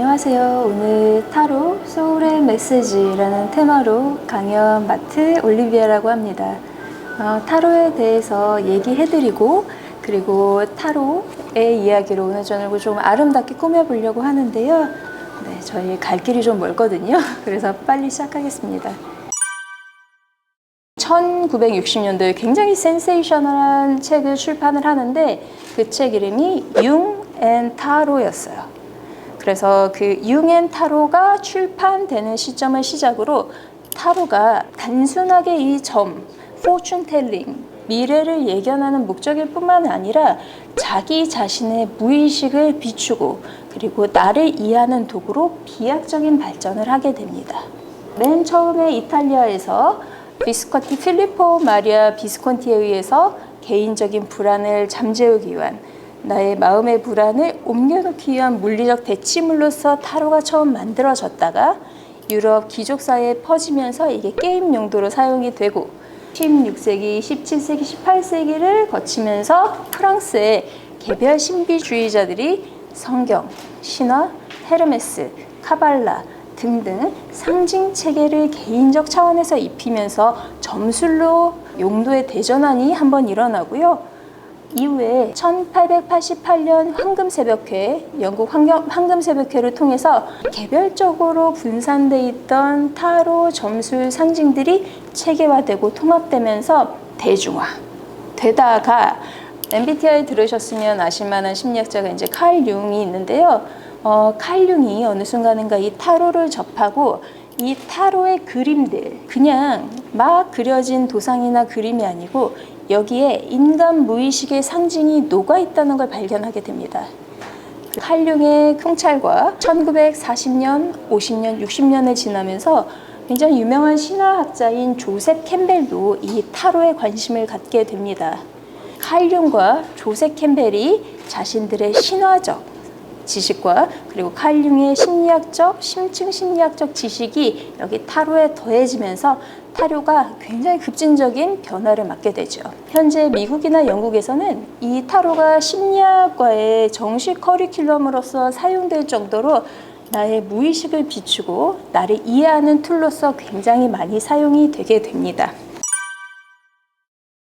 안녕하세요. 오늘 타로 소울의 메시지라는 테마로 강연 맡을 올리비아라고 합니다. 타로에 대해서 얘기해드리고 그리고 타로의 이야기로 오늘 저녁을 좀 아름답게 꾸며보려고 하는데요. 네, 저희 갈 길이 좀 멀거든요. 그래서 빨리 시작하겠습니다. 1960년도에 굉장히 센세이셔널한 책을 출판을 하는데 그 책 이름이 융 앤 타로였어요. 그래서 그 융 앤 타로가 출판되는 시점을 시작으로 타로가 단순하게 이 포춘 텔링, 미래를 예견하는 목적일 뿐만 아니라 자기 자신의 무의식을 비추고 그리고 나를 이해하는 도구로 비약적인 발전을 하게 됩니다. 맨 처음에 이탈리아에서 필리포 마리아 비스콘티에 의해서 개인적인 불안을 잠재우기 위한 나의 마음의 불안을 옮겨놓기 위한 물리적 대치물로서 타로가 처음 만들어졌다가 유럽 귀족사회에 퍼지면서 이게 게임 용도로 사용이 되고 16세기, 17세기, 18세기를 거치면서 프랑스의 개별 신비주의자들이 성경, 신화, 헤르메스, 카발라 등등 상징 체계를 개인적 차원에서 입히면서 점술로 용도의 대전환이 한번 일어나고요. 이후에 1888년 황금새벽회, 영국 황금새벽회를 통해서 개별적으로 분산돼 있던 타로 점술 상징들이 체계화되고 통합되면서 대중화 되다가 MBTI 들으셨으면 아실만한 심리학자가 이제 칼 융이 있는데요. 칼 융이 어느 순간인가 이 타로를 접하고 이 타로의 그림들, 그냥 막 그려진 도상이나 그림이 아니고 여기에 인간 무의식의 상징이 녹아있다는 걸 발견하게 됩니다. 칼 융의 통찰과 1940년, 50년, 60년을 지나면서 굉장히 유명한 신화학자인 조셉 캠벨도 이 타로에 관심을 갖게 됩니다. 칼 융과 조셉 캠벨이 자신들의 신화적 지식과 그리고 칼 융의 심리학적, 심층 심리학적 지식이 여기 타로에 더해지면서 타로가 굉장히 급진적인 변화를 맞게 되죠. 현재 미국이나 영국에서는 이 타로가 심리학과의 정식 커리큘럼으로서 사용될 정도로 나의 무의식을 비추고 나를 이해하는 툴로서 굉장히 많이 사용이 되게 됩니다.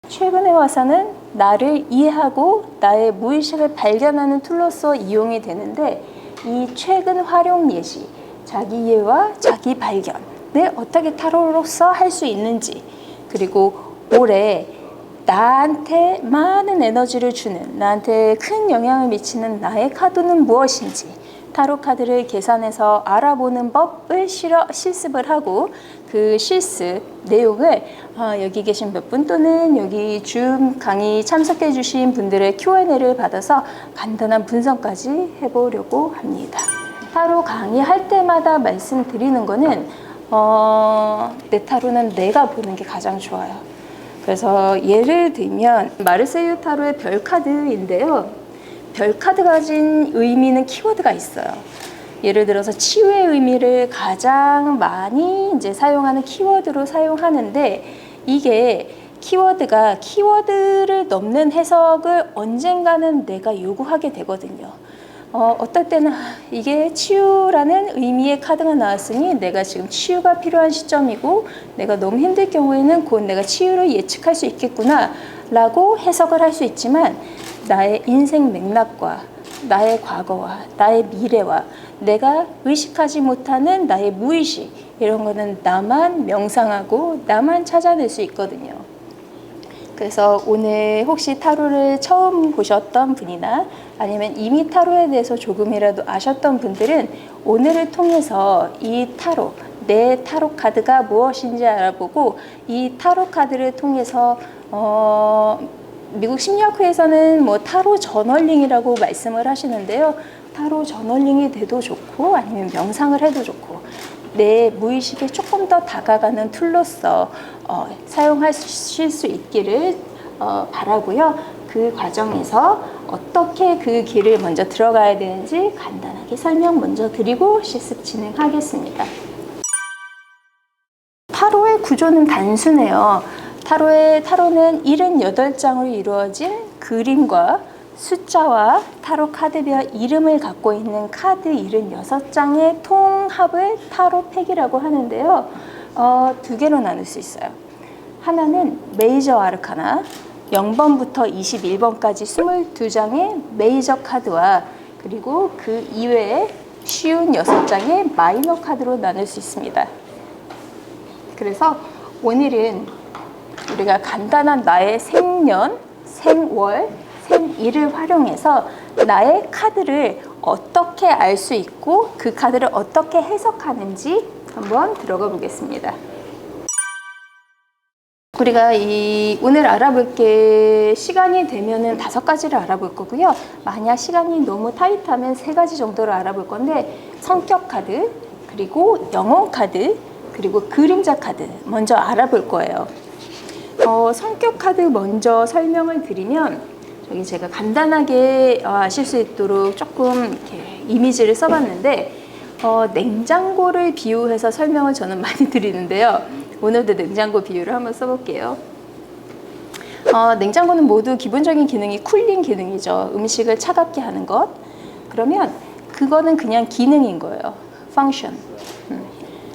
최근에 와서는 나를 이해하고 나의 무의식을 발견하는 툴로서 이용이 되는데 이 최근 활용 예시, 자기 이해와 자기 발견을 어떻게 타로로서 할 수 있는지 그리고 올해 나한테 많은 에너지를 주는 나한테 큰 영향을 미치는 나의 카드는 무엇인지 타로 카드를 계산해서 알아보는 법을 실습을 하고 그 실습 내용을 여기 계신 몇 분 또는 여기 줌 강의 참석해 주신 분들의 Q&A를 받아서 간단한 분석까지 해보려고 합니다. 타로 강의할 때마다 말씀드리는 거는 내 타로는 내가 보는 게 가장 좋아요. 그래서 예를 들면 마르세유 타로의 별 카드인데요. 별 카드 가진 의미는 키워드가 있어요. 예를 들어서 치유의 의미를 가장 많이 이제 사용하는 키워드로 사용하는데 이게 키워드를 넘는 해석을 언젠가는 내가 요구하게 되거든요. 어떨 때는 이게 치유라는 의미의 카드가 나왔으니 내가 지금 치유가 필요한 시점이고 내가 너무 힘들 경우에는 곧 내가 치유를 예측할 수 있겠구나 라고 해석을 할 수 있지만 나의 인생 맥락과 나의 과거와 나의 미래와 내가 의식하지 못하는 나의 무의식 이런 거는 나만 명상하고 나만 찾아낼 수 있거든요. 그래서 오늘 혹시 타로를 처음 보셨던 분이나 아니면 이미 타로에 대해서 조금이라도 아셨던 분들은 오늘을 통해서 이 타로, 내 타로 카드가 무엇인지 알아보고 이 타로 카드를 통해서 미국 심리학회에서는 뭐 타로 저널링이라고 말씀을 하시는데요. 타로 저널링이 돼도 좋고 아니면 명상을 해도 좋고 내 무의식에 조금 더 다가가는 툴로서 사용하실 수 있기를 바라고요. 그 과정에서 어떻게 그 길을 먼저 들어가야 되는지 간단하게 설명 먼저 드리고 실습 진행하겠습니다. 타로의 구조는 단순해요. 타로는 78장으로 이루어진 그림과 숫자와 타로 카드별 이름을 갖고 있는 카드 76장의 통합을 타로 팩이라고 하는데요. 두 개로 나눌 수 있어요. 하나는 메이저 아르카나 0번부터 21번까지 22장의 메이저 카드와 그리고 그 이외에 쉬운 6장의 마이너 카드로 나눌 수 있습니다. 그래서 오늘은 우리가 간단한 나의 생년, 생월, 생일을 활용해서 나의 카드를 어떻게 알 수 있고 그 카드를 어떻게 해석하는지 한번 들어가 보겠습니다. 우리가 오늘 알아볼 게 시간이 되면은 5가지를 알아볼 거고요. 만약 시간이 너무 타이트하면 3가지 정도를 알아볼 건데 성격 카드, 그리고 영혼 카드, 그리고 그림자 카드 먼저 알아볼 거예요. 성격 카드 먼저 설명을 드리면 저기 제가 간단하게 아실 수 있도록 조금 이렇게 이미지를 써봤는데 냉장고를 비유해서 설명을 저는 많이 드리는데요. 오늘도 냉장고 비유를 한번 써볼게요. 냉장고는 모두 기본적인 기능이 쿨링 기능이죠. 음식을 차갑게 하는 것. 그러면 그거는 그냥 기능인 거예요. 펑션.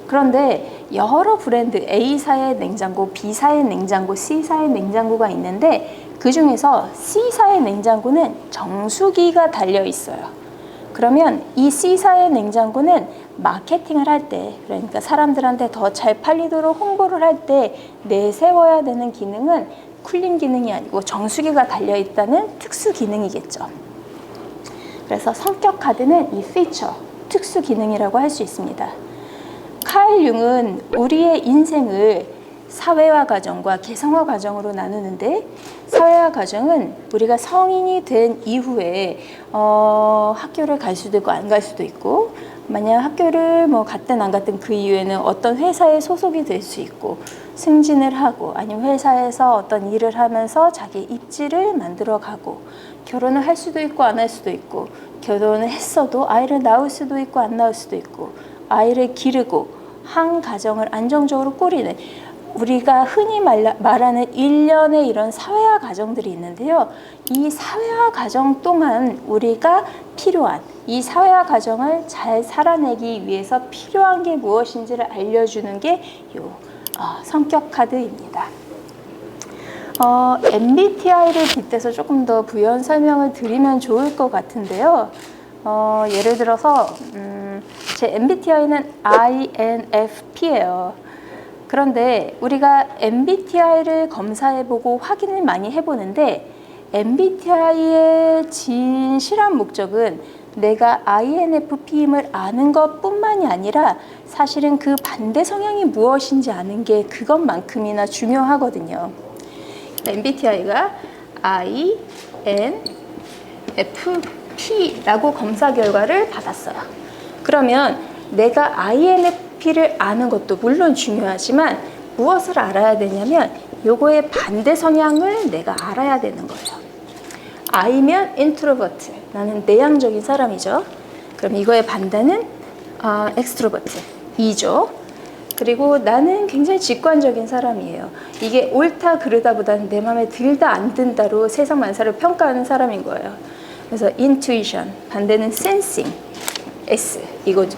그런데 여러 브랜드 A사의 냉장고, B사의 냉장고, C사의 냉장고가 있는데 그 중에서 C사의 냉장고는 정수기가 달려 있어요. 그러면 이 C사의 냉장고는 마케팅을 할 때, 그러니까 사람들한테 더 잘 팔리도록 홍보를 할 때 내세워야 되는 기능은 쿨링 기능이 아니고 정수기가 달려 있다는 특수 기능이겠죠. 그래서 성격 카드는 이 피처, 특수 기능이라고 할 수 있습니다. 칼 융은 우리의 인생을 사회화 과정과 개성화 과정으로 나누는데 사회화 과정은 우리가 성인이 된 이후에 학교를 갈 수도 있고 안 갈 수도 있고 만약 학교를 갔든 안 갔든 그 이후에는 어떤 회사에 소속이 될 수 있고 승진을 하고 아니면 회사에서 어떤 일을 하면서 자기 입지를 만들어 가고 결혼을 할 수도 있고 안 할 수도 있고 결혼을 했어도 아이를 낳을 수도 있고 안 낳을 수도 있고 아이를 기르고 한 가정을 안정적으로 꾸리는 우리가 흔히 말하는 일련의 이런 사회화 과정들이 있는데요. 이 사회화 과정 동안 우리가 필요한 이 사회화 과정을 잘 살아내기 위해서 필요한 게 무엇인지를 알려주는 게 성격 카드입니다. MBTI를 빗대서 조금 더 부연 설명을 드리면 좋을 것 같은데요. 예를 들어서 제 MBTI는 INFP예요. 그런데 우리가 MBTI를 검사해보고 확인을 많이 해보는데 MBTI의 진실한 목적은 내가 INFP임을 아는 것뿐만이 아니라 사실은 그 반대 성향이 무엇인지 아는 게 그것만큼이나 중요하거든요. MBTI가 INFP라고 검사 결과를 받았어요. 그러면 내가 INFP를 아는 것도 물론 중요하지만 무엇을 알아야 되냐면 요거의 반대 성향을 내가 알아야 되는 거예요. I면 인트로버트, 나는 내향적인 사람이죠. 그럼 이거의 반대는 엑스트로버트, E죠. 그리고 나는 굉장히 직관적인 사람이에요. 이게 옳다 그르다 보다는 내 마음에 들다 안 든다로 세상 만사를 평가하는 사람인 거예요. 그래서 intuition, 반대는 sensing, S,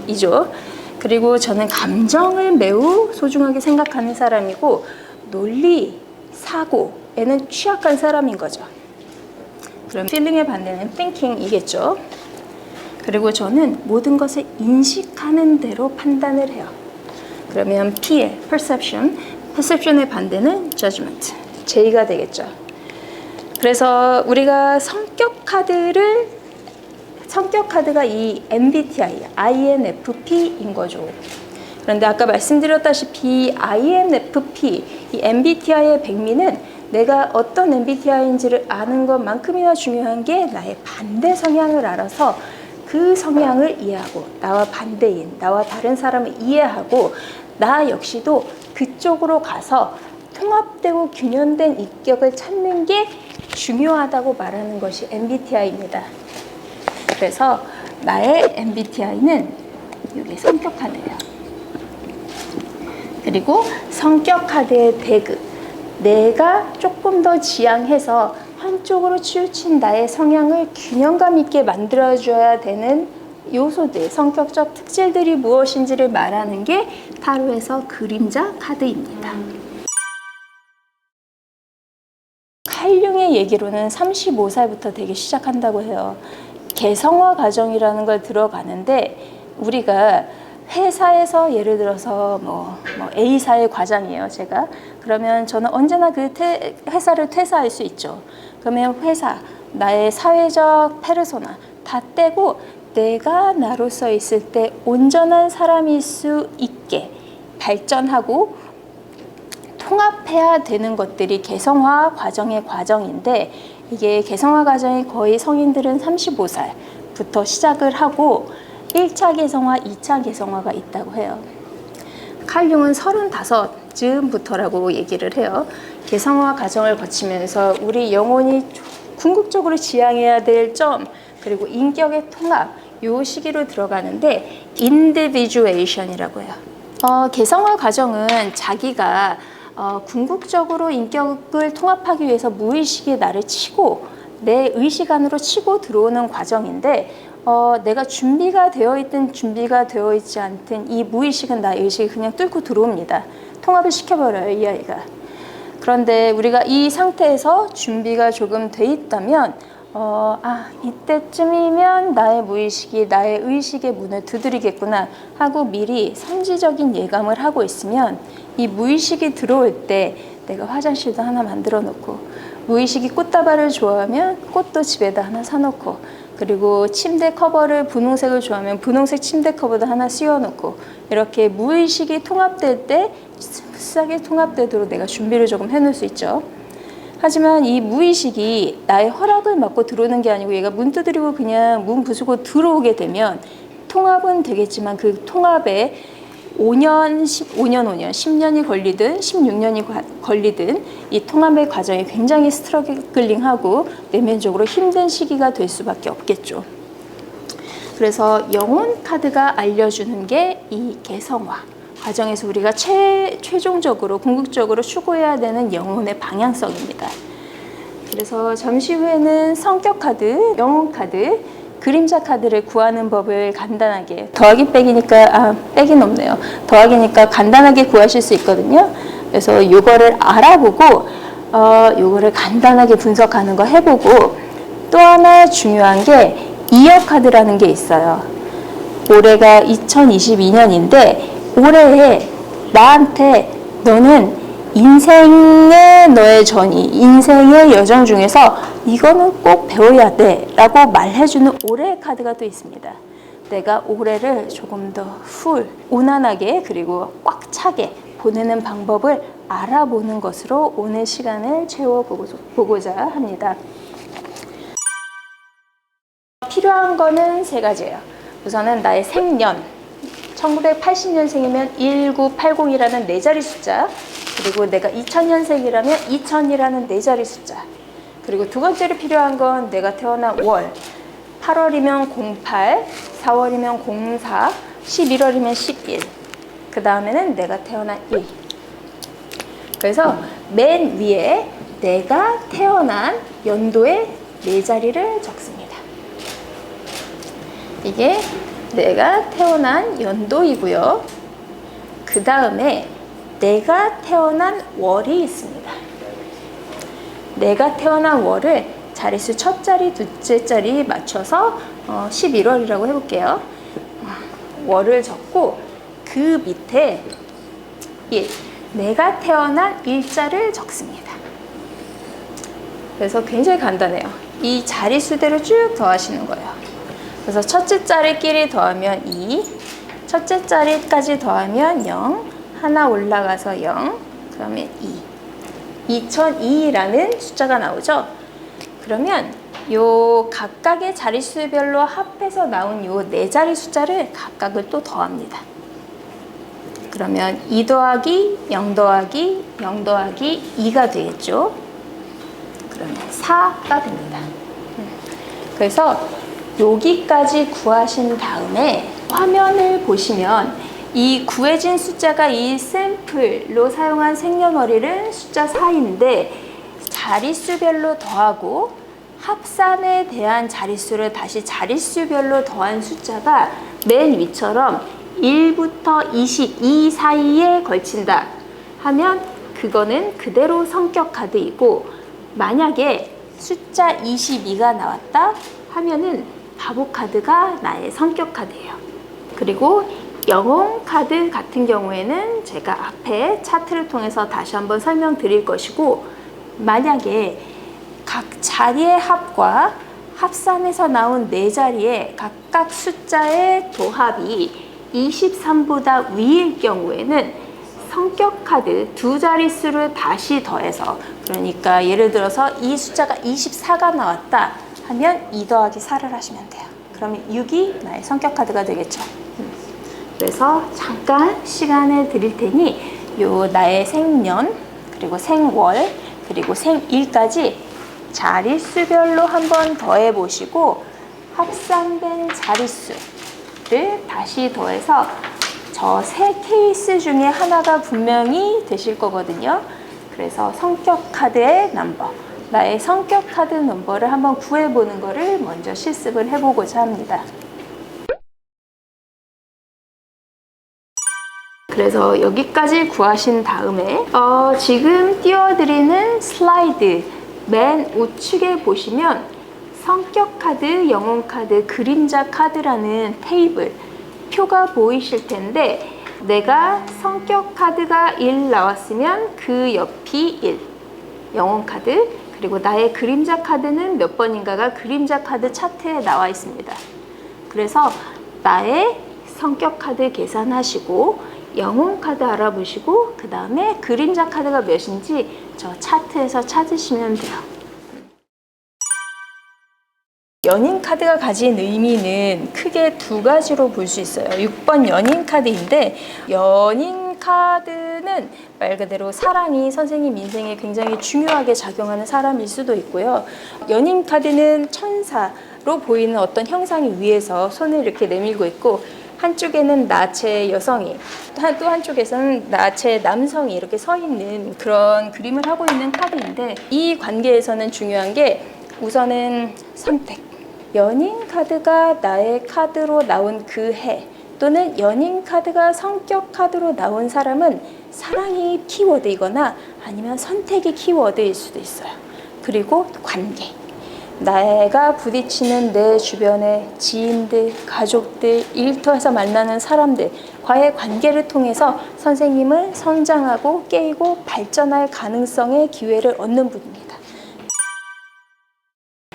이죠. 그리고 저는 감정을 매우 소중하게 생각하는 사람이고 논리, 사고에는 취약한 사람인 거죠. 그럼 feeling의 반대는 thinking이겠죠. 그리고 저는 모든 것을 인식하는 대로 판단을 해요. 그러면 P의 perception의 반대는 judgment, J가 되겠죠. 그래서 우리가 성격 카드가 이 MBTI, INFP인 거죠. 그런데 아까 말씀드렸다시피 INFP, 이 MBTI의 백미는 내가 어떤 MBTI인지를 아는 것만큼이나 중요한 게 나의 반대 성향을 알아서 그 성향을 이해하고 나와 반대인, 나와 다른 사람을 이해하고 나 역시도 그쪽으로 가서 통합되고 균형된 인격을 찾는 게 중요하다고 말하는 것이 MBTI입니다. 그래서 나의 MBTI는 여기 성격 카드예요. 그리고 성격 카드의 배그, 내가 조금 더 지향해서 한쪽으로 치우친 나의 성향을 균형감 있게 만들어줘야 되는 요소들, 성격적 특질들이 무엇인지를 말하는 게 타로에서 그림자 카드입니다. 칼융의 얘기로는 35살부터 되기 시작한다고 해요. 개성화 과정이라는 걸 들어가는데, 우리가 회사에서 예를 들어서 뭐 A사의 과장이에요, 제가. 그러면 저는 언제나 그 회사를 퇴사할 수 있죠. 그러면 회사, 나의 사회적 페르소나 다 떼고 내가 나로서 있을 때 온전한 사람일 수 있게 발전하고 통합해야 되는 것들이 개성화 과정의 과정인데, 이게 개성화 과정이 거의 성인들은 35살부터 시작을 하고 1차 개성화, 2차 개성화가 있다고 해요. 칼융은 35즈음부터라고 얘기를 해요. 개성화 과정을 거치면서 우리 영혼이 궁극적으로 지향해야 될 점, 그리고 인격의 통합, 요 시기로 들어가는데 individuation이라고 해요. 개성화 과정은 자기가 궁극적으로 인격을 통합하기 위해서 무의식이 나를 치고 내 의식 안으로 치고 들어오는 과정인데, 내가 준비가 되어 있든 준비가 되어 있지 않든 이 무의식은 나의 의식이 그냥 뚫고 들어옵니다. 통합을 시켜버려요, 이 아이가. 그런데 우리가 이 상태에서 준비가 조금 돼 있다면 이때쯤이면 나의 무의식이 나의 의식의 문을 두드리겠구나 하고 미리 선지적인 예감을 하고 있으면, 이 무의식이 들어올 때 내가 화장실도 하나 만들어 놓고, 무의식이 꽃다발을 좋아하면 꽃도 집에다 하나 사놓고, 그리고 침대 커버를 분홍색을 좋아하면 분홍색 침대 커버도 하나 씌워놓고, 이렇게 무의식이 통합될 때 스무스하게 통합되도록 내가 준비를 조금 해놓을 수 있죠. 하지만 이 무의식이 나의 허락을 받고 들어오는 게 아니고 얘가 문 두드리고 그냥 문 부수고 들어오게 되면 통합은 되겠지만, 그 통합에 5년, 10년이 걸리든 16년이 걸리든 이 통합의 과정이 굉장히 스트러글링하고 내면적으로 힘든 시기가 될 수밖에 없겠죠. 그래서 영혼 카드가 알려주는 게 이 개성화 과정에서 우리가 최종적으로 궁극적으로 추구해야 되는 영혼의 방향성입니다. 그래서 잠시 후에는 성격 카드, 영혼 카드, 그림자 카드를 구하는 법을 간단하게, 더하기 빼기니까 빼기는 없네요. 더하기니까 간단하게 구하실 수 있거든요. 그래서 이거를 알아보고 요거를 간단하게 분석하는 거 해보고, 또 하나 중요한 게 이어 카드라는 게 있어요. 올해가 2022년인데 올해에 나한테 너는 인생의 너의 전이, 인생의 여정 중에서 이거는 꼭 배워야 돼 라고 말해주는 올해의 카드가 또 있습니다. 내가 올해를 조금 더 무난하게 그리고 꽉 차게 보내는 방법을 알아보는 것으로 오늘 시간을 채워보고자 합니다. 필요한 거는 3가지예요. 우선은 나의 생년, 1980년생이면 1980이라는 4자리 숫자, 그리고 내가 2000년생이라면 2000이라는 4자리 숫자, 그리고 두 번째로 필요한 건 내가 태어난 월, 8월이면 08, 4월이면 04, 11월이면 11, 그 다음에는 내가 태어난 일. 그래서 맨 위에 내가 태어난 연도의 4자리를 적습니다. 이게 내가 태어난 연도이고요. 그 다음에 내가 태어난 월이 있습니다. 내가 태어난 월을 자릿수 첫 자리, 둘째 자리 맞춰서 11월이라고 해볼게요. 월을 적고 그 밑에 내가 태어난 일자를 적습니다. 그래서 굉장히 간단해요. 이 자릿수대로 쭉 더하시는 거예요. 그래서 첫째 자리끼리 더하면 2, 첫째 자리까지 더하면 0, 하나 올라가서 0, 그러면 2. 2002라는 숫자가 나오죠. 그러면 요 각각의 자릿수별로 합해서 나온 요 4자리 숫자를 각각을 또 더합니다. 그러면 2 더하기 0 더하기 0 더하기 2가 되겠죠. 그러면 4가 됩니다. 그래서 여기까지 구하신 다음에 화면을 보시면 이 구해진 숫자가 이 샘플로 사용한 생년월일은 숫자 4인데 자릿수별로 더하고 합산에 대한 자릿수를 다시 자릿수별로 더한 숫자가 맨 위처럼 1부터 22 사이에 걸친다 하면 그거는 그대로 성격 카드이고, 만약에 숫자 22가 나왔다 하면은 바보 카드가 나의 성격 카드예요. 그리고 영혼 카드 같은 경우에는 제가 앞에 차트를 통해서 다시 한번 설명드릴 것이고, 만약에 각 자리의 합과 합산에서 나온 네 자리의 각각 숫자의 도합이 23보다 위일 경우에는 성격 카드 두 자릿수를 다시 더해서, 그러니까 예를 들어서 이 숫자가 24가 나왔다 하면 2 더하기 4를 하시면 돼요. 그러면 6이 나의 성격 카드가 되겠죠. 그래서 잠깐 시간을 드릴 테니 요 나의 생년, 그리고 생월, 그리고 생일까지 자릿수별로 한번 더해 보시고 합산된 자릿수를 다시 더해서 저 세 케이스 중에 하나가 분명히 되실 거거든요. 그래서 성격 카드의 넘버, 나의 성격 카드 넘버를 한번 구해보는 거를 먼저 실습을 해보고자 합니다. 그래서 여기까지 구하신 다음에 지금 띄워드리는 슬라이드 맨 우측에 보시면 성격 카드, 영혼 카드, 그림자 카드라는 테이블 표가 보이실 텐데, 내가 성격 카드가 1 나왔으면 그 옆이 1, 영혼 카드, 그리고 나의 그림자 카드는 몇 번인가가 그림자 카드 차트에 나와 있습니다. 그래서 나의 성격 카드 계산하시고 영혼 카드 알아보시고 그 다음에 그림자 카드가 몇인지 저 차트에서 찾으시면 돼요. 연인 카드가 가진 의미는 크게 두 가지로 볼 수 있어요. 6번 연인 카드인데, 연인 카드는 말 그대로 사랑이 선생님 인생에 굉장히 중요하게 작용하는 사람일 수도 있고요. 연인 카드는 천사로 보이는 어떤 형상이 위에서 손을 이렇게 내밀고 있고, 한쪽에는 나체 여성이, 또 한쪽에서는 나체 남성이 이렇게 서 있는 그런 그림을 하고 있는 카드인데, 이 관계에서는 중요한 게 우선은 선택. 연인 카드가 나의 카드로 나온 그 해, 또는 연인 카드가 성격 카드로 나온 사람은 사랑이 키워드이거나 아니면 선택이 키워드일 수도 있어요. 그리고 관계. 내가 부딪히는 내 주변의 지인들, 가족들, 일터에서 만나는 사람들과의 관계를 통해서 선생님은 성장하고 깨이고 발전할 가능성의 기회를 얻는 분입니다.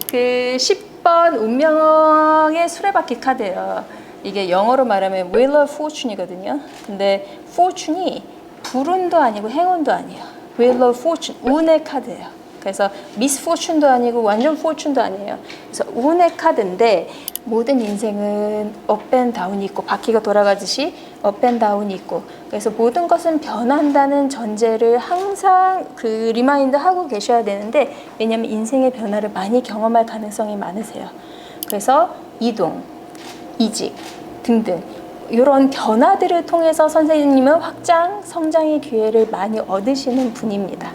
그 10번 운명의 수레바퀴 카드예요. 이게 영어로 말하면 Wheel of Fortune이거든요. 근데 Fortune이 불운도 아니고 행운도 아니에요. Wheel of Fortune, 운의 카드예요. 그래서 misfortune도 아니고 완전 fortune도 아니에요. 그래서 운의 카드인데, 모든 인생은 업 앤 다운이 있고 바퀴가 돌아가듯이 업 앤 다운이 있고, 그래서 모든 것은 변한다는 전제를 항상 그 리마인드 하고 계셔야 되는데, 왜냐하면 인생의 변화를 많이 경험할 가능성이 많으세요. 그래서 이동, 이직 등등 이런 변화들을 통해서 선생님은 확장, 성장의 기회를 많이 얻으시는 분입니다.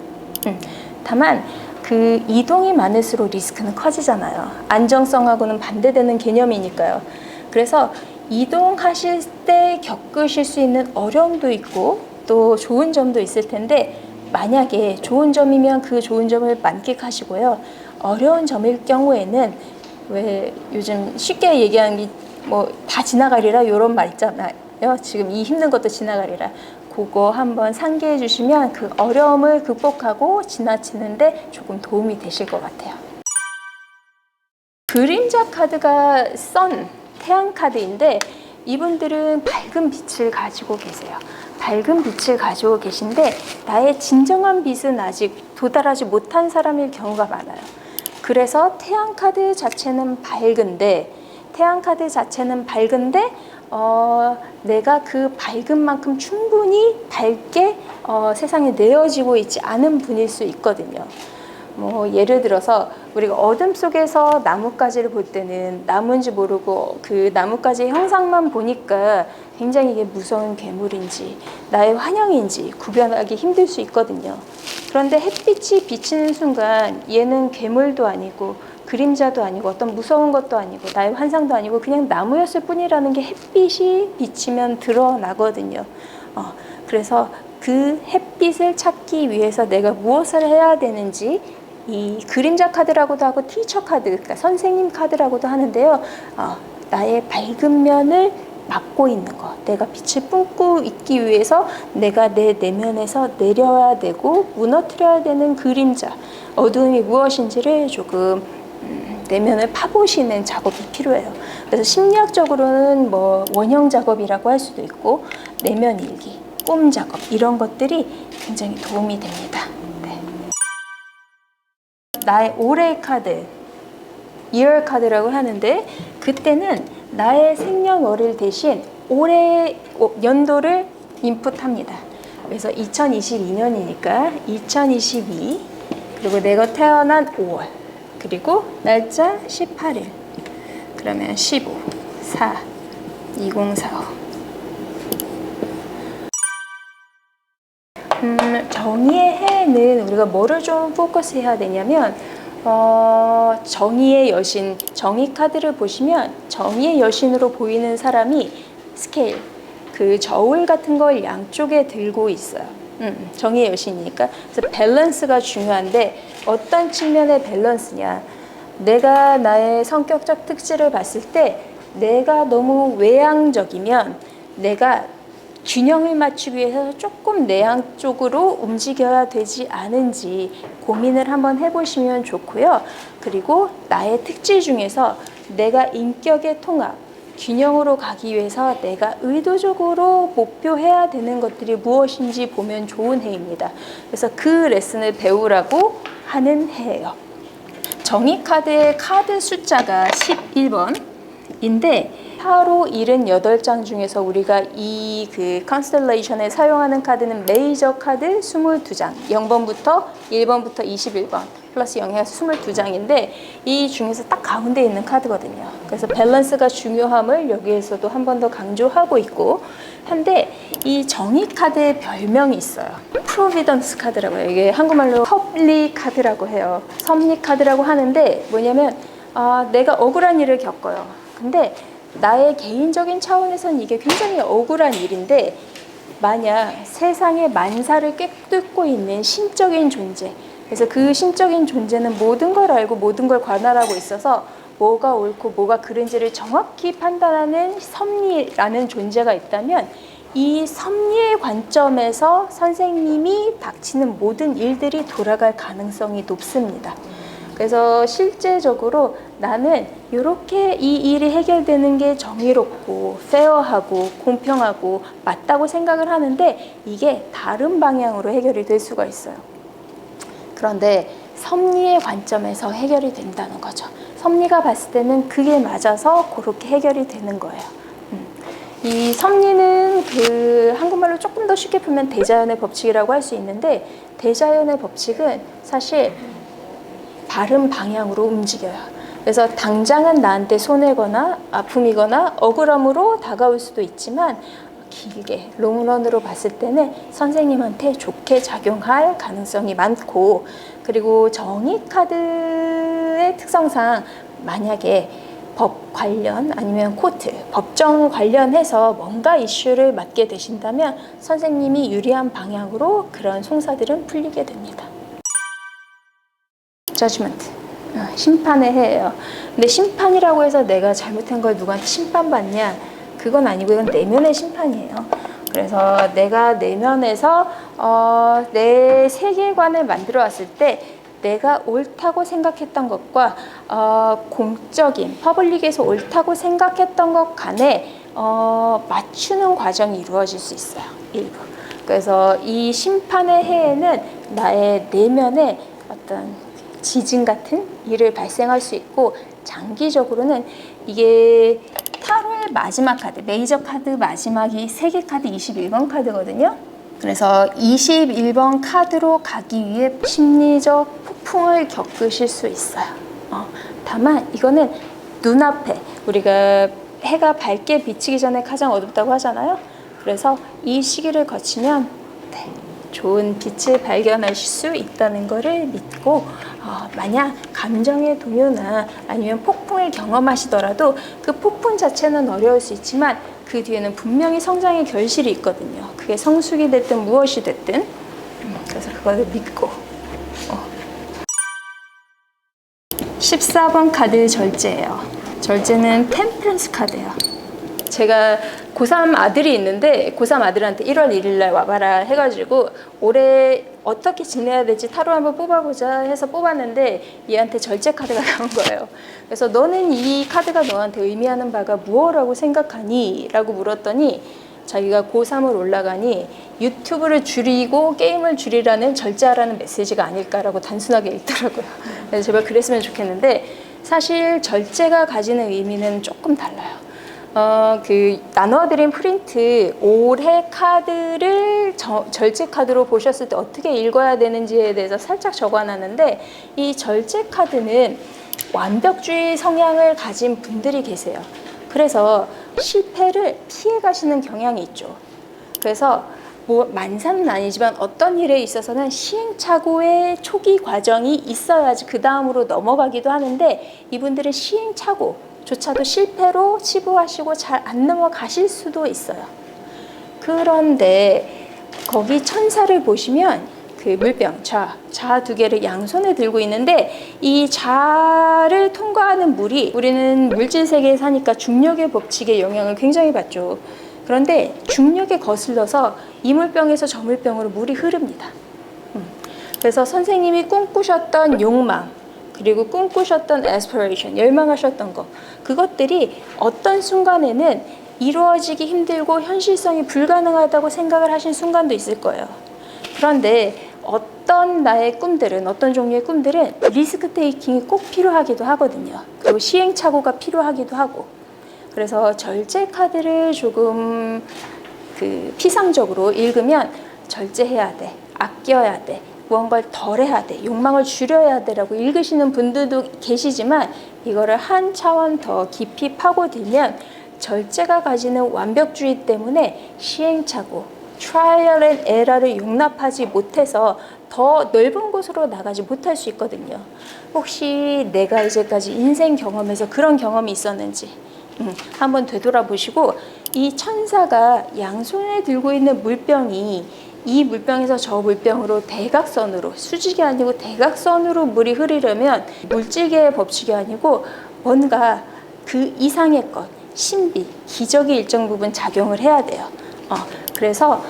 다만 그 이동이 많을수록 리스크는 커지잖아요. 안정성하고는 반대되는 개념이니까요. 그래서 이동하실 때 겪으실 수 있는 어려움도 있고 또 좋은 점도 있을 텐데, 만약에 좋은 점이면 그 좋은 점을 만끽하시고요. 어려운 점일 경우에는, 왜 요즘 쉽게 얘기하는 게 뭐 다 지나가리라 이런 말 있잖아요. 지금 이 힘든 것도 지나가리라. 그거 한번 상기해 주시면 그 어려움을 극복하고 지나치는데 조금 도움이 되실 것 같아요. 그림자 카드가 선, 태양 카드인데, 이분들은 밝은 빛을 가지고 계세요. 밝은 빛을 가지고 계신데 나의 진정한 빛은 아직 도달하지 못한 사람일 경우가 많아요. 그래서 태양 카드 자체는 밝은데 내가 그 밝은 만큼 충분히 밝게 세상에 내어지고 있지 않은 분일 수 있거든요. 뭐 예를 들어서 우리가 어둠 속에서 나뭇가지를 볼 때는 나무인지 모르고 그 나뭇가지 형상만 보니까 굉장히 이게 무서운 괴물인지 나의 환영인지 구별하기 힘들 수 있거든요. 그런데 햇빛이 비치는 순간 얘는 괴물도 아니고 그림자도 아니고 어떤 무서운 것도 아니고 나의 환상도 아니고 그냥 나무였을 뿐이라는 게 햇빛이 비치면 드러나거든요. 그래서 그 햇빛을 찾기 위해서 내가 무엇을 해야 되는지 이 그림자 카드라고도 하고 티처 카드, 그러니까 선생님 카드라고도 하는데요. 나의 밝은 면을 막고 있는 것, 내가 빛을 뿜고 있기 위해서 내가 내 내면에서 내려야 되고 무너뜨려야 되는 그림자, 어두움이 무엇인지를 조금 내면을 파보시는 작업이 필요해요. 그래서 심리학적으로는 뭐 원형 작업이라고 할 수도 있고 내면 일기, 꿈 작업 이런 것들이 굉장히 도움이 됩니다. 네. 나의 올해 카드, year 카드라고 하는데 그때는 나의 생년월일 대신 올해 연도를 인풋합니다. 그래서 2022년이니까 2022 그리고 내가 태어난 5월 그리고 날짜 18일 그러면 15, 4, 2045 정의의 해에는 우리가 뭐를 좀 포커스 해야 되냐면 정의의 여신, 정의 카드를 보시면 정의의 여신으로 보이는 사람이 스케일, 그 저울 같은 걸 양쪽에 들고 있어요. 정의의 여신이니까. 그래서 밸런스가 중요한데 어떤 측면의 밸런스냐. 내가 나의 성격적 특질을 봤을 때 내가 너무 외향적이면 내가 균형을 맞추기 위해서 조금 내향 쪽으로 움직여야 되지 않은지 고민을 한번 해보시면 좋고요. 그리고 나의 특질 중에서 내가 인격의 통합, 균형으로 가기 위해서 내가 의도적으로 목표해야 되는 것들이 무엇인지 보면 좋은 해입니다. 그래서 그 레슨을 배우라고 하는 해예요. 정의 카드의 카드 숫자가 11번인데 타로 78장 중에서 우리가 이 그 컨스텔레이션에 사용하는 카드는 메이저 카드 22장 0번부터 1번부터 21번 플러스 0해서 22장인데 이 중에서 딱 가운데 있는 카드거든요. 그래서 밸런스가 중요함을 여기에서도 한 번 더 강조하고 있고 한데 이 정의 카드의 별명이 있어요. 프로비던스 카드라고 해요. 이게 한국말로 섭리 카드라고 해요. 섭리 카드라고 하는데 뭐냐면 내가 억울한 일을 겪어요. 근데 나의 개인적인 차원에서는 이게 굉장히 억울한 일인데 만약 세상의 만사를 꿰뚫고 있는 신적인 존재, 그래서 그 신적인 존재는 모든 걸 알고 모든 걸 관할하고 있어서 뭐가 옳고 뭐가 그른지를 정확히 판단하는 섭리라는 존재가 있다면 이 섭리의 관점에서 선생님이 닥치는 모든 일들이 돌아갈 가능성이 높습니다. 그래서 실제적으로 나는 이렇게 이 일이 해결되는 게 정의롭고 페어하고 공평하고 맞다고 생각을 하는데 이게 다른 방향으로 해결이 될 수가 있어요. 그런데 섭리의 관점에서 해결이 된다는 거죠. 섭리가 봤을 때는 그게 맞아서 그렇게 해결이 되는 거예요. 이 섭리는 그 한국말로 조금 더 쉽게 풀면 대자연의 법칙이라고 할 수 있는데 대자연의 법칙은 사실 바른 방향으로 움직여요. 그래서 당장은 나한테 손해거나 아픔이거나 억울함으로 다가올 수도 있지만 길게 롱런으로 봤을 때는 선생님한테 좋게 작용할 가능성이 많고 그리고 정의 카드의 특성상 만약에 법 관련 아니면 코트, 법정 관련해서 뭔가 이슈를 맡게 되신다면 선생님이 유리한 방향으로 그런 송사들은 풀리게 됩니다. 저지먼트, 심판의 해예요. 근데 심판이라고 해서 내가 잘못한 걸 누구한테 심판받냐? 그건 아니고 이건 내면의 심판이에요. 그래서 내가 내면에서 내 세계관을 만들어 왔을 때 내가 옳다고 생각했던 것과 공적인 퍼블릭에서 옳다고 생각했던 것 간에 맞추는 과정이 이루어질 수 있어요. 일부. 그래서 이 심판의 해에는 나의 내면에 어떤 지진 같은 일을 발생할 수 있고 장기적으로는 이게 타로의 마지막 카드, 메이저 카드 마지막이 세계 카드 21번 카드거든요. 그래서 21번 카드로 가기 위해 심리적 폭풍을 겪으실 수 있어요. 다만 이거는 눈앞에 우리가 해가 밝게 비치기 전에 가장 어둡다고 하잖아요. 그래서 이 시기를 거치면 좋은 빛을 발견하실 수 있다는 것을 믿고 만약 감정의 동요나 아니면 폭풍을 경험하시더라도 그 폭풍 자체는 어려울 수 있지만 그 뒤에는 분명히 성장의 결실이 있거든요. 그게 성숙이 됐든 무엇이 됐든 그래서 그걸 믿고 14번 카드 절제예요. 절제는 템퍼런스 카드예요. 제가 고3 아들이 있는데 고3 아들한테 1월 1일 날 와봐라 해가지고 올해 어떻게 지내야 될지 타로 한번 뽑아보자 해서 뽑았는데 얘한테 절제 카드가 나온 거예요. 그래서 너는 이 카드가 너한테 의미하는 바가 무엇이라고 생각하니? 라고 물었더니 자기가 고3을 올라가니 유튜브를 줄이고 게임을 줄이라는 절제하라는 메시지가 아닐까라고 단순하게 읽더라고요. 그래서 제발 그랬으면 좋겠는데 사실 절제가 가지는 의미는 조금 달라요. 나눠드린 프린트 올해 카드를 절제 카드로 보셨을 때 어떻게 읽어야 되는지에 대해서 살짝 적어놨는데 이 절제 카드는 완벽주의 성향을 가진 분들이 계세요. 그래서 실패를 피해 가시는 경향이 있죠. 그래서 뭐 만사는 아니지만 어떤 일에 있어서는 시행착오의 초기 과정이 있어야지 그 다음으로 넘어가기도 하는데 이분들은 시행착오조차도 실패로 치부하시고 잘 안 넘어가실 수도 있어요. 그런데 거기 천사를 보시면 그 물병, 자 두 개를 양손에 들고 있는데 이 자를 통과하는 물이 우리는 물질 세계에 사니까 중력의 법칙의 영향을 굉장히 받죠. 그런데 중력에 거슬러서 이 물병에서 저 물병으로 물이 흐릅니다. 그래서 선생님이 꿈꾸셨던 욕망 그리고 꿈꾸셨던 aspiration, 열망하셨던 것 그것들이 어떤 순간에는 이루어지기 힘들고 현실성이 불가능하다고 생각을 하신 순간도 있을 거예요. 그런데 어떤 나의 꿈들은 어떤 종류의 꿈들은 리스크 테이킹이 꼭 필요하기도 하거든요. 그리고 시행착오가 필요하기도 하고 그래서 절제 카드를 조금 피상적으로 읽으면 절제해야 돼, 아껴야 돼, 무언가를 덜해야 돼, 욕망을 줄여야 돼라고 읽으시는 분들도 계시지만 이거를 한 차원 더 깊이 파고들면 절제가 가지는 완벽주의 때문에 시행착오 트라이얼 앤 에러를 용납하지 못해서 더 넓은 곳으로 나가지 못할 수 있거든요. 혹시 내가 이제까지 인생 경험에서 그런 경험이 있었는지 한번 되돌아보시고 이 천사가 양손에 들고 있는 물병이 이 물병에서 저 물병으로 대각선으로 수직이 아니고 대각선으로 물이 흐르려면 물질계의 법칙이 아니고 뭔가 그 이상의 것, 신비, 기적이 일정 부분 작용을 해야 돼요. 그래서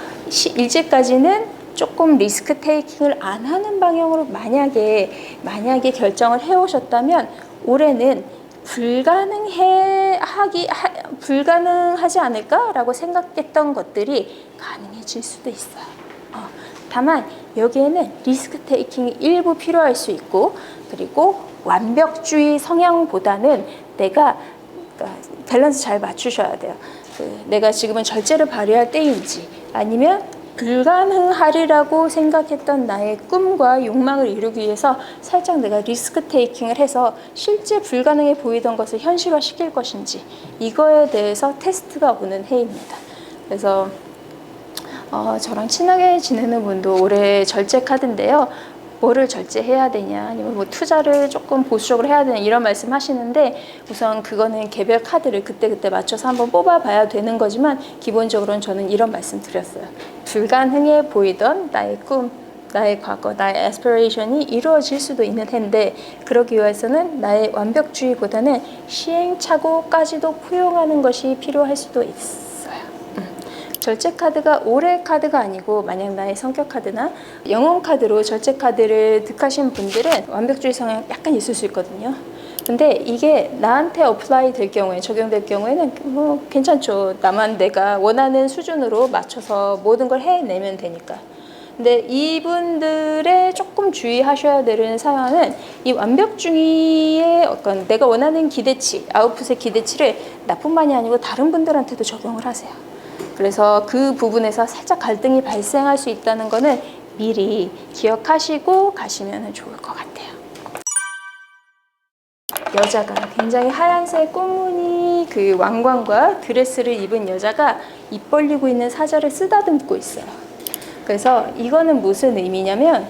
일제까지는 조금 리스크 테이킹을 안 하는 방향으로 만약에 결정을 해오셨다면 올해는 불가능하지 않을까라고 생각했던 것들이 가능해질 수도 있어요. 다만 여기에는 리스크 테이킹이 일부 필요할 수 있고 그리고 완벽주의 성향보다는 내가 밸런스 잘 맞추셔야 돼요. 내가 지금은 절제를 발휘할 때인지 아니면 불가능하리라고 생각했던 나의 꿈과 욕망을 이루기 위해서 살짝 내가 리스크 테이킹을 해서 실제 불가능해 보이던 것을 현실화 시킬 것인지 이거에 대해서 테스트가 오는 해입니다. 그래서 저랑 친하게 지내는 분도 올해 절제 카드인데요. 뭐를 절제해야 되냐 아니면 뭐 투자를 조금 보수적으로 해야 되냐 이런 말씀 하시는데 우선 그거는 개별 카드를 그때그때 맞춰서 한번 뽑아봐야 되는 거지만 기본적으로는 저는 이런 말씀 드렸어요. 불가능해 보이던 나의 꿈, 나의 과거, 나의 aspiration이 이루어질 수도 있는 해인데 그러기 위해서는 나의 완벽주의보다는 시행착오까지도 포용하는 것이 필요할 수도 있어요. 절제 카드가 올해 카드가 아니고 만약 나의 성격 카드나 영혼 카드로 절제 카드를 득하신 분들은 완벽주의 성향 약간 있을 수 있거든요. 근데 이게 나한테 어플라이 될 경우에 적용될 경우에는 뭐 괜찮죠. 나만 내가 원하는 수준으로 맞춰서 모든 걸 해내면 되니까. 근데 이분들의 조금 주의하셔야 되는 사항은 이 완벽주의의 어떤 내가 원하는 기대치, 아웃풋의 기대치를 나뿐만이 아니고 다른 분들한테도 적용을 하세요. 그래서 그 부분에서 살짝 갈등이 발생할 수 있다는 거는 미리 기억하시고 가시면 좋을 것 같아요. 여자가 굉장히 하얀색 꽃무늬 그 왕관과 드레스를 입은 여자가 입 벌리고 있는 사자를 쓰다듬고 있어요. 그래서 이거는 무슨 의미냐면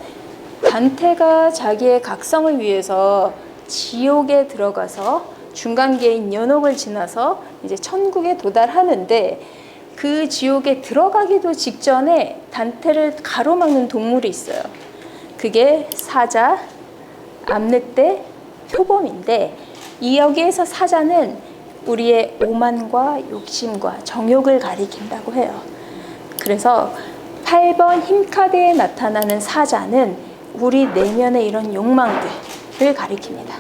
단테가 자기의 각성을 위해서 지옥에 들어가서 중간계인 연옥을 지나서 이제 천국에 도달하는데 그 지옥에 들어가기도 직전에 단테를 가로막는 동물이 있어요. 그게 사자, 암늑대, 표범인데 이 여기에서 사자는 우리의 오만과 욕심과 정욕을 가리킨다고 해요. 그래서 8번 힘카드에 나타나는 사자는 우리 내면의 이런 욕망들을 가리킵니다.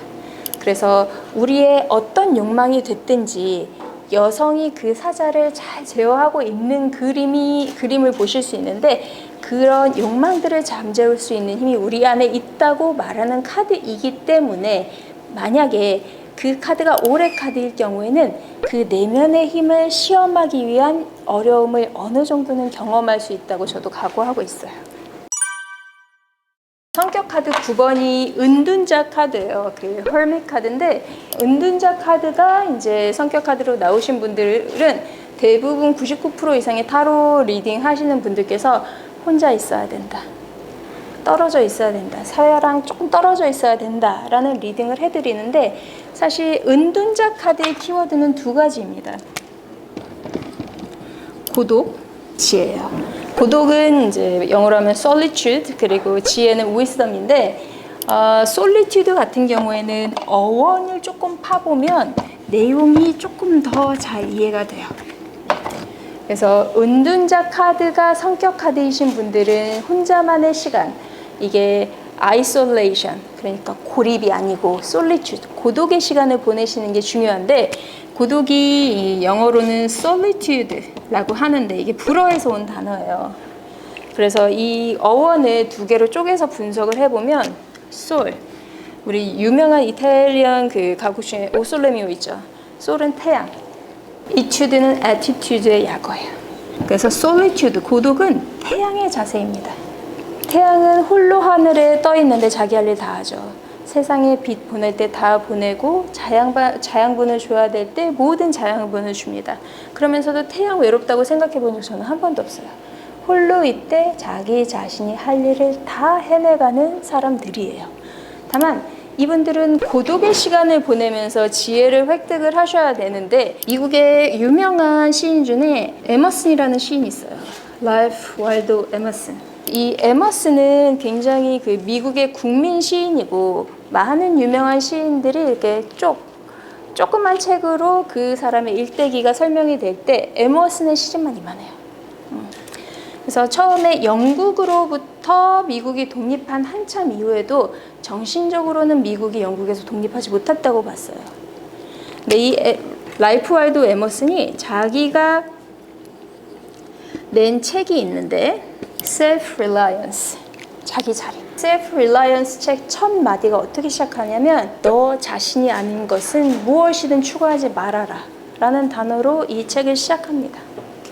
그래서 우리의 어떤 욕망이 됐든지 여성이 그 사자를 잘 제어하고 있는 그림을 보실 수 있는데 그런 욕망들을 잠재울 수 있는 힘이 우리 안에 있다고 말하는 카드이기 때문에 만약에 그 카드가 오래 카드일 경우에는 그 내면의 힘을 시험하기 위한 어려움을 어느 정도는 경험할 수 있다고 저도 각오하고 있어요. 성격 카드 9번이 은둔자 카드예요. 그 hermit 카드인데 은둔자 카드가 이제 성격 카드로 나오신 분들은 대부분 99% 이상의 타로 리딩 하시는 분들께서 혼자 있어야 된다. 떨어져 있어야 된다. 사회랑 조금 떨어져 있어야 된다. 라는 리딩을 해드리는데 사실 은둔자 카드의 키워드는 두 가지입니다. 고독, 지혜예요. 고독은 이제 영어로 하면 solitude 그리고 지혜는 wisdom인데 solitude 같은 경우에는 어원을 조금 파보면 내용이 조금 더 잘 이해가 돼요. 그래서 은둔자 카드가 성격 카드이신 분들은 혼자만의 시간 이게 isolation 그러니까 고립이 아니고 solitude 고독의 시간을 보내시는 게 중요한데 고독이 영어로는 solitude라고 하는데 이게 불어에서 온 단어예요. 그래서 이 어원을 두 개로 쪼개서 분석을 해보면 soul 우리 유명한 이탈리안 그 가국 중에 오솔레미오 있죠. soul은 태양, etude는 attitude의 약어예요. 그래서 solitude 고독은 태양의 자세입니다. 태양은 홀로 하늘에 떠 있는데 자기 할 일 다 하죠. 세상에 빛 보낼 때 다 보내고 자양분을 줘야 될 때 모든 자양분을 줍니다. 그러면서도 태양 외롭다고 생각해 본 적 저는 한 번도 없어요. 홀로 있때 자기 자신이 할 일을 다 해내가는 사람들이에요. 다만 이분들은 고독의 시간을 보내면서 지혜를 획득을 하셔야 되는데 미국의 유명한 시인 중에 에머슨이라는 시인이 있어요. 라이프 와일드 에머슨. 이 에머슨은 굉장히 그 미국의 국민 시인이고 많은 유명한 시인들이 이렇게 조그만 책으로 그 사람의 일대기가 설명이 될 때 에머슨의 시집만 이만해요. 그래서 처음에 영국으로부터 미국이 독립한 한참 이후에도 정신적으로는 미국이 영국에서 독립하지 못했다고 봤어요. 근데 이 라이프 와일드 에머슨이 자기가 낸 책이 있는데 Self-Reliance, 자기 자립. Self-Reliance 책 첫 마디가 어떻게 시작하냐면 너 자신이 아닌 것은 무엇이든 추구하지 말아라 라는 단어로 이 책을 시작합니다.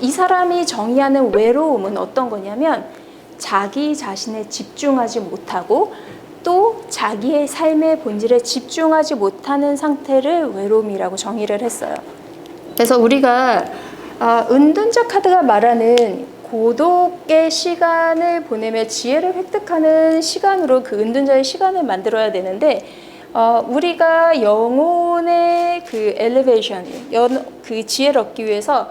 이 사람이 정의하는 외로움은 어떤 거냐면 자기 자신에 집중하지 못하고 또 자기의 삶의 본질에 집중하지 못하는 상태를 외로움이라고 정의를 했어요. 그래서 우리가 은둔자 카드가 말하는 고독의 시간을 보내며 지혜를 획득하는 시간으로 그 은둔자의 시간을 만들어야 되는데 우리가 영혼의 그 엘리베이션, 그 지혜를 얻기 위해서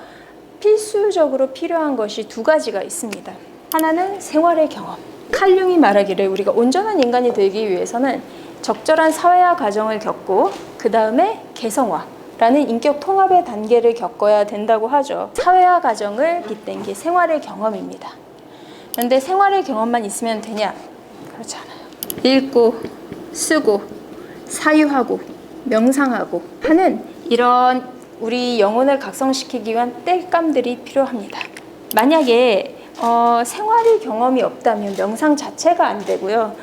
필수적으로 필요한 것이 두 가지가 있습니다. 하나는 생활의 경험. 칼융이 말하기를 우리가 온전한 인간이 되기 위해서는 적절한 사회화 과정을 겪고 그 다음에 개성화라는 인격 통합의 단계를 겪어야 된다고 하죠. 사회화 과정을 빗댄 게 생활의 경험입니다. 그런데 생활의 경험만 있으면 되냐? 그렇지 않아요. 읽고 쓰고 사유하고 명상하고 하는 이런 우리 영혼을 각성시키기 위한 땔감들이 필요합니다. 만약에 생활의 경험이 없다면 명상 자체가 안 되고요.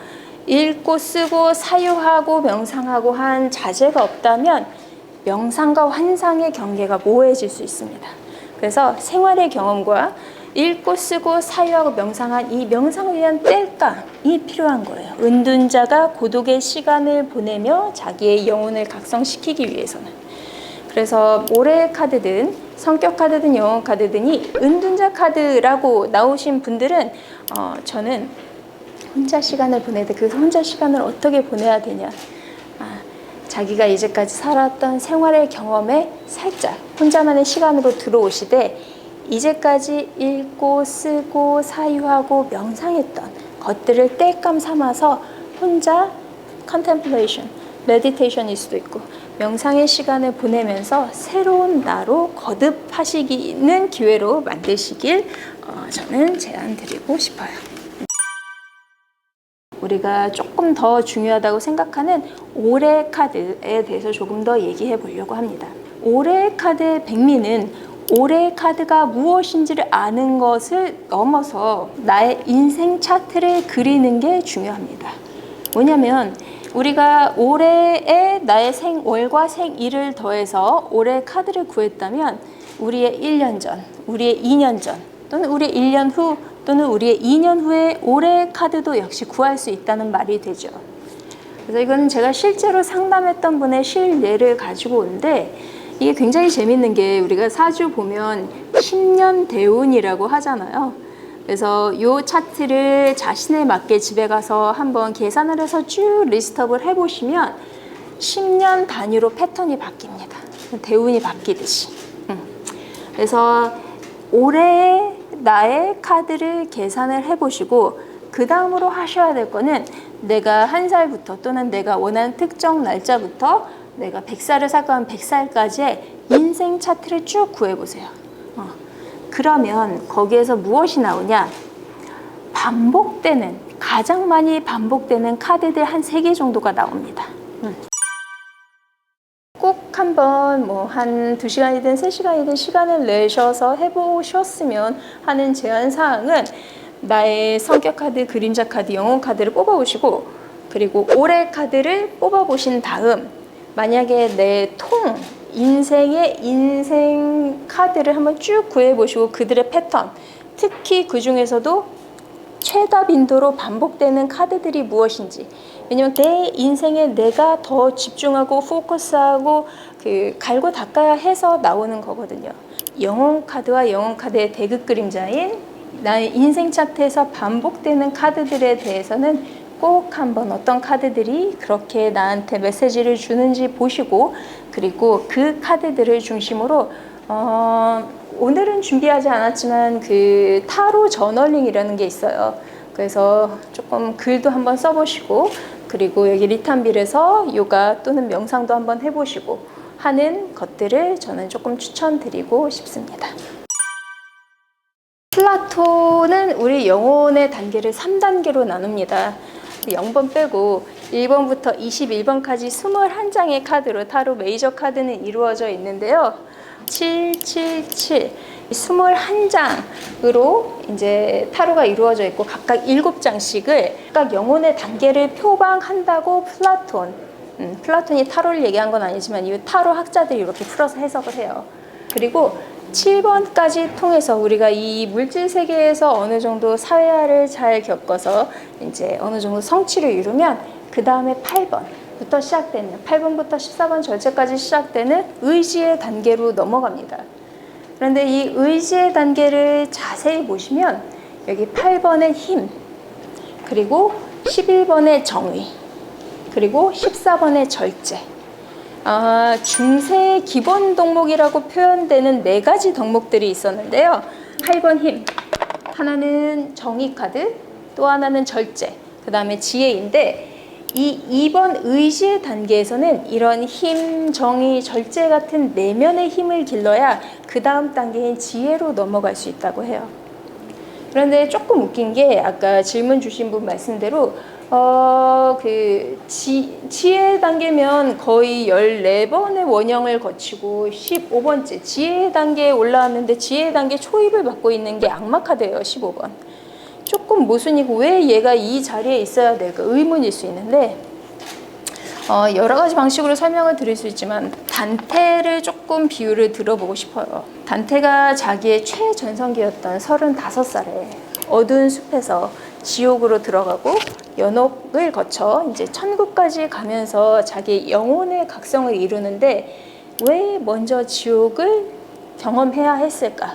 읽고 쓰고 사유하고 명상하고 한 자제가 없다면 명상과 환상의 경계가 모호해질 수 있습니다. 그래서 생활의 경험과 읽고 쓰고 사유하고 명상한 이 명상을 위한 땔감이 필요한 거예요. 은둔자가 고독의 시간을 보내며 자기의 영혼을 각성시키기 위해서는. 그래서 모래 카드든 성격 카드든 영혼 카드든이 은둔자 카드라고 나오신 분들은 저는 혼자 시간을 보내야 돼. 그 혼자 시간을 어떻게 보내야 되냐. 자기가 이제까지 살았던 생활의 경험에 살짝 혼자만의 시간으로 들어오시되 이제까지 읽고 쓰고 사유하고 명상했던 것들을 땔감 삼아서 혼자 contemplation, meditation일 수도 있고 명상의 시간을 보내면서 새로운 나로 거듭하시기는 기회로 만드시길 저는 제안드리고 싶어요. 우리가 조금 더 중요하다고 생각하는 오래 카드에 대해서 조금 더 얘기해 보려고 합니다. 오래 카드의 백미는 오래 카드가 무엇인지를 아는 것을 넘어서 나의 인생 차트를 그리는 게 중요합니다. 뭐냐면 우리가 올해의 나의 생월과 생일을 더해서 올해 카드를 구했다면 우리의 1년 전, 우리의 2년 전 또는 우리의 1년 후 또는 우리의 2년 후에 올해 카드도 역시 구할 수 있다는 말이 되죠. 그래서 이거는 제가 실제로 상담했던 분의 실례를 가지고 오는데 이게 굉장히 재밌는 게 우리가 사주 보면 10년 대운이라고 하잖아요. 그래서 이 차트를 자신에 맞게 집에 가서 한번 계산을 해서 쭉 리스트업을 해보시면 10년 단위로 패턴이 바뀝니다. 대운이 바뀌듯이. 그래서 올해의 나의 카드를 계산을 해보시고 그 다음으로 하셔야 될 거는 내가 한 살부터 또는 내가 원하는 특정 날짜부터 내가 100살을 살 거면 100살까지의 인생 차트를 쭉 구해보세요. 그러면 거기에서 무엇이 나오냐? 반복되는, 가장 많이 반복되는 카드들 한 3개 정도가 나옵니다. 꼭 한번 뭐 한 2시간이든 3시간이든 시간을 내셔서 해보셨으면 하는 제안사항은 나의 성격 카드, 그림자 카드, 영혼 카드를 뽑아보시고 그리고 올해 카드를 뽑아보신 다음 만약에 내 인생의 인생 카드를 한번 쭉 구해보시고 그들의 패턴, 특히 그 중에서도 최다 빈도로 반복되는 카드들이 무엇인지. 왜냐면 내 인생에 내가 더 집중하고 포커스하고 갈고 닦아야 해서 나오는 거거든요. 영혼 카드와 영혼 카드의 대극 그림자인 나의 인생 차트에서 반복되는 카드들에 대해서는 꼭 한번 어떤 카드들이 그렇게 나한테 메시지를 주는지 보시고 그리고 그 카드들을 중심으로 오늘은 준비하지 않았지만 그 타로 저널링이라는 게 있어요. 그래서 조금 글도 한번 써보시고 그리고 여기 리탄빌에서 요가 또는 명상도 한번 해보시고 하는 것들을 저는 조금 추천드리고 싶습니다. 플라토는 우리 영혼의 단계를 3단계로 나눕니다. 0번 빼고 1번부터 21번까지 21장의 카드로 타로 메이저 카드는 이루어져 있는데요. 777 21장으로 이제 타로가 이루어져 있고 각각 7장씩을 각각 영혼의 단계를 표방한다고 플라톤이 타로를 얘기한 건 아니지만 이 타로 학자들이 이렇게 풀어서 해석을 해요. 그리고 7번까지 통해서 우리가 이 물질 세계에서 어느 정도 사회화를 잘 겪어서 이제 어느 정도 성취를 이루면 그 다음에 8번부터 시작되는 8번부터 14번 절제까지 시작되는 의지의 단계로 넘어갑니다. 그런데 이 의지의 단계를 자세히 보시면 여기 8번의 힘, 그리고 11번의 정의, 그리고 14번의 절제, 중세의 기본 덕목이라고 표현되는 4가지 덕목들이 있었는데요. 8번 힘, 하나는 정의 카드, 또 하나는 절제, 그 다음에 지혜인데 이 2번 의지의 단계에서는 이런 힘, 정의, 절제 같은 내면의 힘을 길러야 그 다음 단계인 지혜로 넘어갈 수 있다고 해요. 그런데 조금 웃긴 게 아까 질문 주신 분 말씀대로 지혜 단계면 거의 14번의 원형을 거치고 15번째 지혜 단계에 올라왔는데 지혜 단계 초입을 받고 있는 게 악마 카드예요. 15번. 조금 모순이고 왜 얘가 이 자리에 있어야 될까 의문일 수 있는데 여러 가지 방식으로 설명을 드릴 수 있지만 단테를 조금 비유를 들어보고 싶어요. 단테가 자기의 최전성기였던 35살에 어두운 숲에서 지옥으로 들어가고 연옥을 거쳐 이제 천국까지 가면서 자기 영혼의 각성을 이루는데 왜 먼저 지옥을 경험해야 했을까?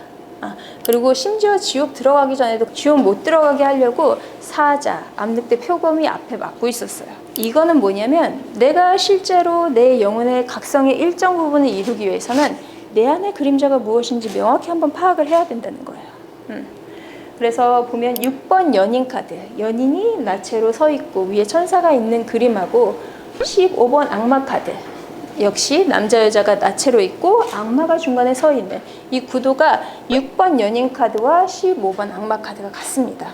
그리고 심지어 지옥 들어가기 전에도 지옥 못 들어가게 하려고 사자, 암늑대, 표범이 앞에 막고 있었어요. 이거는 뭐냐면 내가 실제로 내 영혼의 각성의 일정 부분을 이루기 위해서는 내 안의 그림자가 무엇인지 명확히 한번 파악을 해야 된다는 거예요. 그래서 보면 6번 연인 카드, 연인이 나체로 서 있고 위에 천사가 있는 그림하고 15번 악마 카드, 역시 남자 여자가 나체로 있고 악마가 중간에 서 있는 이 구도가 6번 연인 카드와 15번 악마 카드가 같습니다.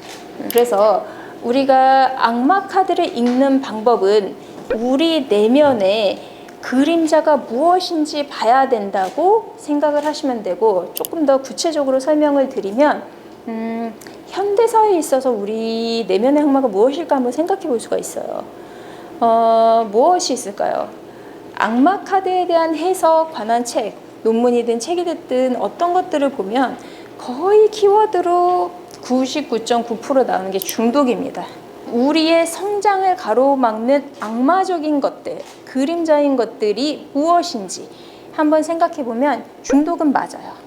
그래서 우리가 악마 카드를 읽는 방법은 우리 내면에 그림자가 무엇인지 봐야 된다고 생각을 하시면 되고, 조금 더 구체적으로 설명을 드리면 현대사회에 있어서 우리 내면의 악마가 무엇일까 한번 생각해 볼 수가 있어요. 무엇이 있을까요? 악마 카드에 대한 해석 관한 책, 논문이든 책이 됐든 어떤 것들을 보면 거의 키워드로 99.9% 나오는 게 중독입니다. 우리의 성장을 가로막는 악마적인 것들, 그림자인 것들이 무엇인지 한번 생각해 보면 중독은 맞아요.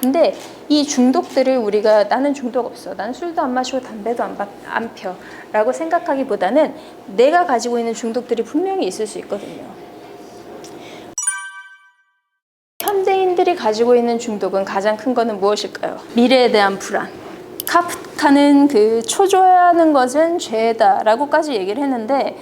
근데 이 중독들을 우리가 나는 중독 없어, 나는 술도 안 마시고 담배도 안 펴 라고 생각하기보다는 내가 가지고 있는 중독들이 분명히 있을 수 있거든요. 현대인들이 가지고 있는 중독은 가장 큰 거는 무엇일까요? 미래에 대한 불안. 카프카는 초조해하는 것은 죄다 라고까지 얘기를 했는데,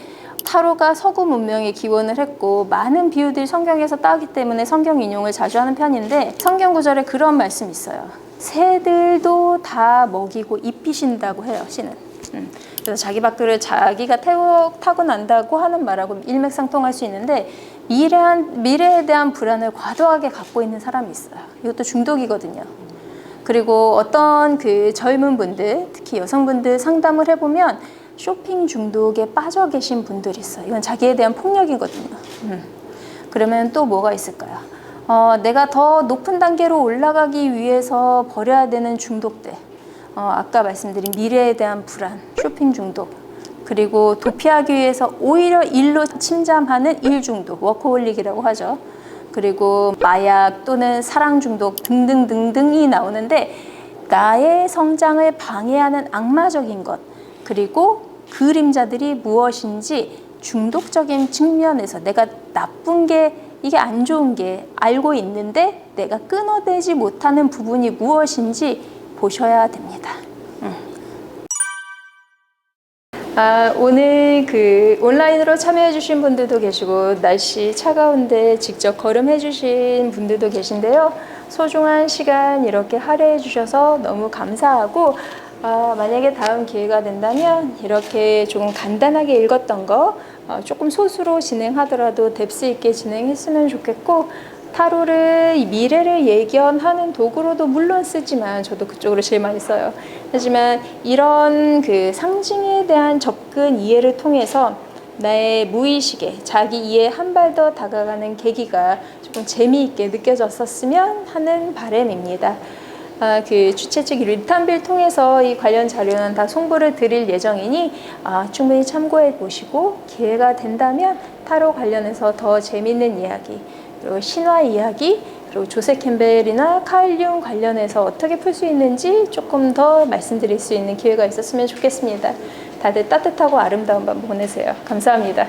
타로가 서구 문명에 기원을 했고 많은 비유들이 성경에서 따기 때문에 성경 인용을 자주 하는 편인데, 성경 구절에 그런 말씀이 있어요. 새들도 다 먹이고 입히신다고 해요, 신은. 그래서 자기 밖을 자기가 타고 난다고 하는 말하고 일맥상통할 수 있는데, 미래에 대한 불안을 과도하게 갖고 있는 사람이 있어요. 이것도 중독이거든요. 그리고 어떤 젊은 분들, 특히 여성분들 상담을 해보면 쇼핑 중독에 빠져 계신 분들이 있어요. 이건 자기에 대한 폭력이거든요. 그러면 또 뭐가 있을까요? 내가 더 높은 단계로 올라가기 위해서 버려야 되는 중독들. 아까 말씀드린 미래에 대한 불안, 쇼핑 중독, 그리고 도피하기 위해서 오히려 일로 침잠하는 일 중독, 워커홀릭이라고 하죠. 그리고 마약 또는 사랑 중독 등등등등이 나오는데, 나의 성장을 방해하는 악마적인 것, 그리고 그림자들이 무엇인지 중독적인 측면에서 내가 나쁜 게, 이게 안 좋은 게 알고 있는데 내가 끊어내지 못하는 부분이 무엇인지 보셔야 됩니다. 오늘 온라인으로 참여해 주신 분들도 계시고, 날씨 차가운데 직접 걸음해 주신 분들도 계신데요. 소중한 시간 이렇게 할애해 주셔서 너무 감사하고, 만약에 다음 기회가 된다면 이렇게 조금 간단하게 읽었던 거 조금 소수로 진행하더라도 뎁스 있게 진행했으면 좋겠고, 타로를 미래를 예견하는 도구로도 물론 쓰지만 저도 그쪽으로 제일 많이 써요. 하지만 이런 상징에 대한 접근 이해를 통해서 나의 무의식에 자기 이해에 한 발 더 다가가는 계기가 조금 재미있게 느껴졌었으면 하는 바람입니다. 주최 측 리턴빌 통해서 이 관련 자료는 다 송부를 드릴 예정이니 충분히 참고해 보시고, 기회가 된다면 타로 관련해서 더 재미있는 이야기, 그리고 신화 이야기, 그리고 조셉 캠벨이나 카일 융 관련해서 어떻게 풀 수 있는지 조금 더 말씀드릴 수 있는 기회가 있었으면 좋겠습니다. 다들 따뜻하고 아름다운 밤 보내세요. 감사합니다.